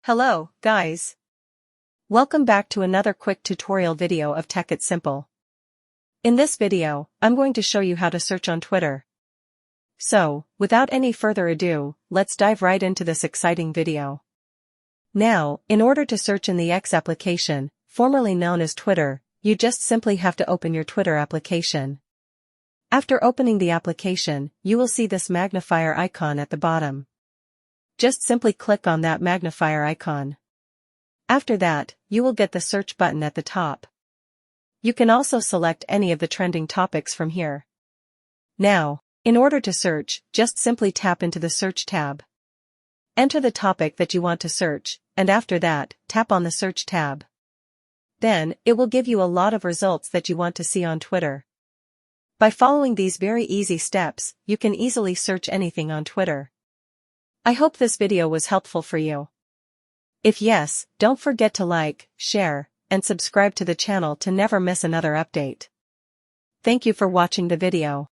Hello, guys. Welcome back to another quick tutorial video of Tech It Simple. In this video, I'm going to show you how to search on Twitter. So, without any further ado, let's dive right into this exciting video. Now, in order to search in the X application, formerly known as Twitter, you just simply have to open your Twitter application. After opening the application, you will see this magnifier icon at the bottom. Just simply click on that magnifier icon. After that, you will get the search button at the top. You can also select any of the trending topics from here. Now, in order to search, just simply tap into the search tab. Enter the topic that you want to search, and after that, tap on the search tab. Then, it will give you a lot of results that you want to see on Twitter. By following these very easy steps, you can easily search anything on Twitter. I hope this video was helpful for you. If yes, don't forget to like, share, and subscribe to the channel to never miss another update. Thank you for watching the video.